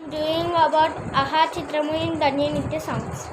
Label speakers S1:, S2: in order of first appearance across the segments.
S1: Doing about Aha Chitramu in Danya Nitya songs.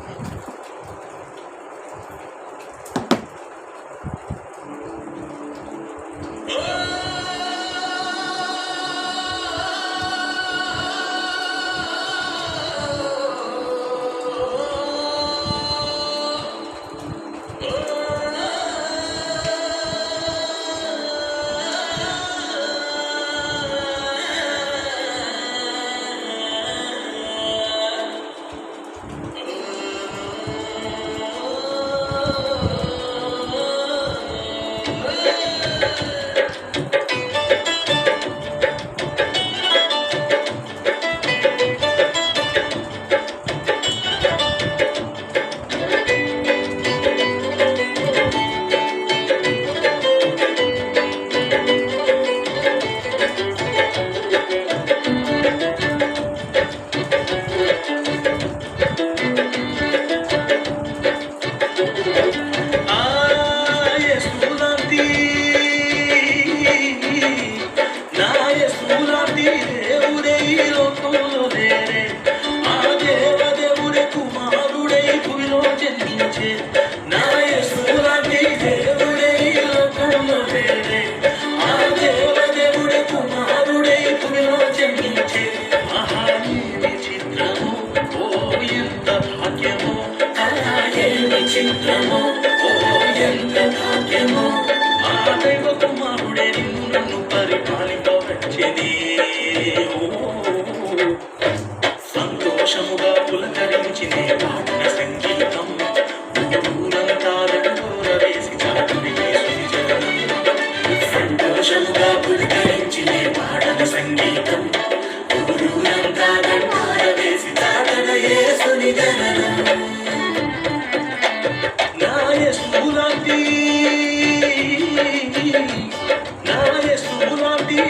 S2: సంతోషముగా పులకరించినే పాడిన సంగీతం ఊరంతా దండోర వేసి చాటుని యేసుని జననం. సంతోషముగా పులకరించినే పాడిన సంగీతం ఊరంతా దండోర వేసి చాటున యేసుని జననం. నా యేసులాంటి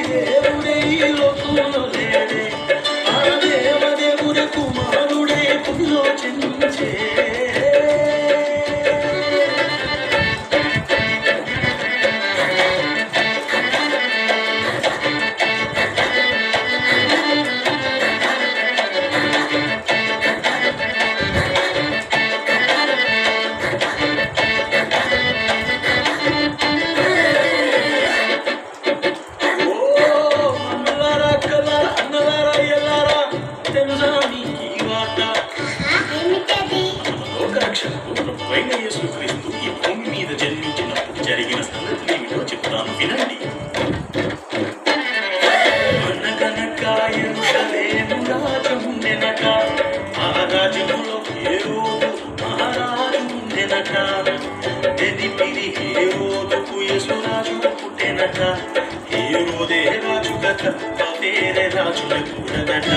S2: దేవుడే ఈ లోకంలో లేడే, ఆ దేవదేవుడే కుమారుడే భూమిలో జన్మించే. యేసుక్రీస్తు ఈ భూమి మీద జన్మించినప్పుడు జరిగిన సంగతులు ఏమిటో చెప్తాను వినండి. అనగనక యెరూషలేము రాజుండెనట, ఆ రాజ్యములో హేరోదు మహారాజు ఉండెనట. ఎదిపిరి హేరోదుకు యేసురాజు పుట్టెనట, హేరోదే రాజు గత వేరే రాజులు కూడదట.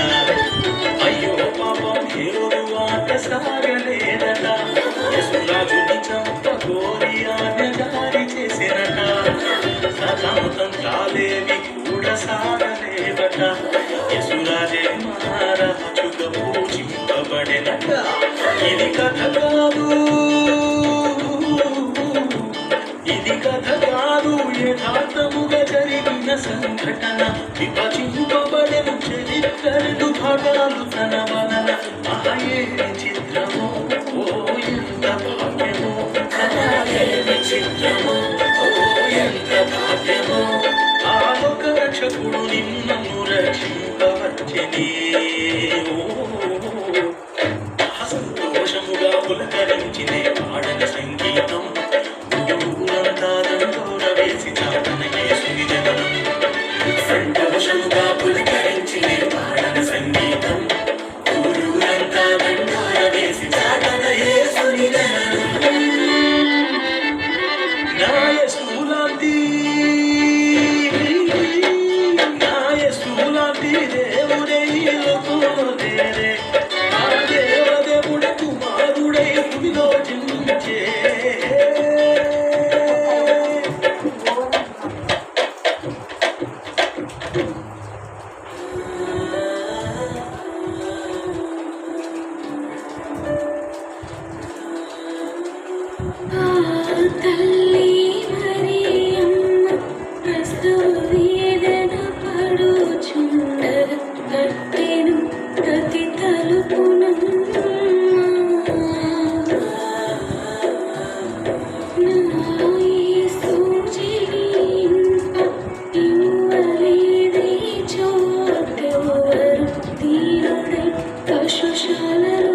S2: అయ్యో పాపం హేరోదు ఆట సాగలేదట, యేసురాజుని చంపగోరి ఆజ్ఞజారీ చేసినట. సతాతంత్రాలేవి కూడా సాగలేవట, యేసురాజే మహారాజుగా పూజింపబడెనట. ఇది కథ కాదు, ఇది కథ కాదు, యథార్థముగా జరిగిన సంఘటన. విభజింపబడెను చరిత్రలు భాగాలు తన వలన. ఆయేమి చిత్రము, ఓ ఎంత భాగ్యము, ఆయేమి చిత్రము, ఓ ఎంత భాగ్యము. ఆ లోక రక్షకుడు నిన్నను రక్షింపవచ్చనే. సంతోషముగా పులకరించినే పాడన సంగీతం ఊరంతా దండోర వేసి చాటన యేసుని జననం. సంతోషముగా పులకరించినే పాడన సంగీతం ఊరంతా దండోర వేసి చాటన యేసుని జననం. నా
S3: పశుశాలలో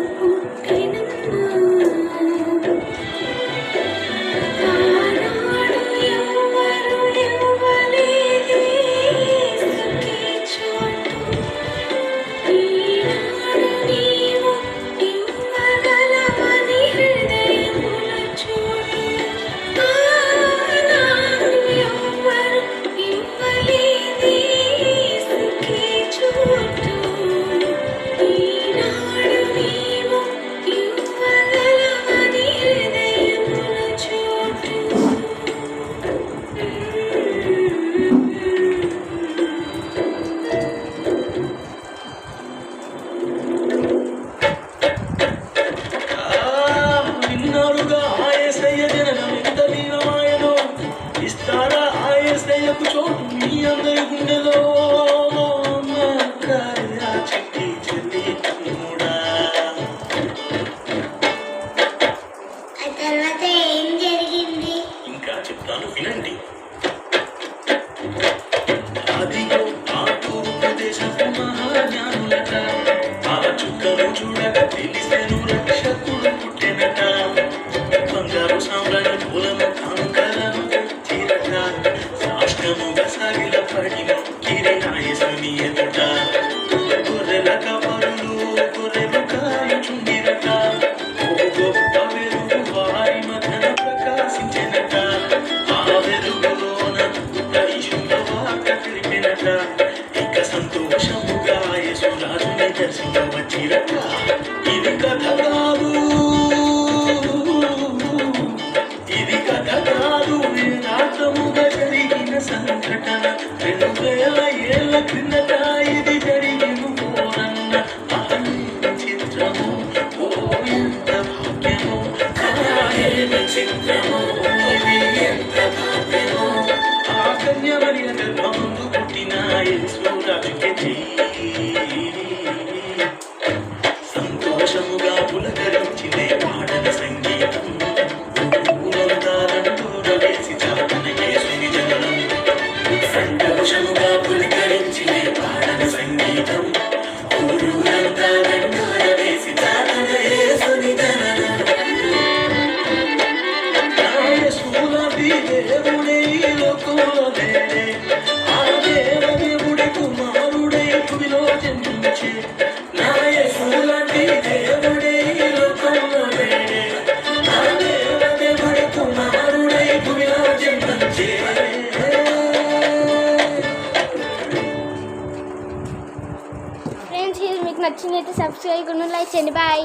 S2: విన్నారుగా ఆయసయ్య జననం ఎంత దీనమాయనో ఇస్తారా ఆయసయ్యకు చోటు మీ అందరి గుండెలో చిట్టి చెల్లి తమ్ముడా.
S1: ఆ తర్వాత ఏం జరిగింది?
S2: ఇంకా చెప్తాను వినండి. అదిగో ఆ తూర్పు దేశపు మహాజ్ఞానులట, ఆ చుక్కలు చూడగా తెలిసెను రక్షకుడు పుట్టెనట. బంగారు సాంబ్రాణి పూలను కాంకలను తీరట, సాష్టముగా సాగిల పడిన కిరీటాయసుని ఎదుట. గొర్రెల కాపరులు గొర్రెలు కాయుచుండిరట, ఓ గొప్ప వెలుగు వారి మధ్యన ప్రకాశించెనట. ఆ వెలుగులోన దైశుల వార్త తెలిపినట, ఇక సంతోషముగా యేసురాజుని దర్శించవచ్చిరట. ఇది కథ కాదు, ఇది కథ కాదు, యథార్థముగా జరిగిన సంఘటన. 2000 ఏళ్ల క్రిందట ఇది జరిగిను ఓరన్న ఆయన చిత్రము. ఓ ఎంత భాగ్యము, ఆయన చిత్రము, ఇది ఎంత భాగ్యము. ఆ కన్యమరియ గర్భమందు పుట్టిన యేసురాజుకే చెయ్యి. సంతోషముగా పులకరించినే పాటల సంగీతం, ఊరంతా దండోర వేసి చాటన యేసుని జననం. సంతోషముగా పులకరించినే పాటల సంగీతం, ఊరంతా దండోర వేసి చాటన యేసుని జననం. నా యేసులాంటి దేవుడే ఈ లోకంలో లేడే, ఆ దేవదేవుడి కుమారుడై భూమిలో జన్మించే. నా యేసులాంటి దేవుడే ఈ లోకంలో లేడే, ఆ దేవదేవుడి కుమారుడై భూమిలో జన్మించే.
S1: ఫ్రెండ్స్, ఇది మీకు నచ్చినట్లయితే సబ్స్క్రైబ్ కొను, లైక్ చేయండి. బాయ్.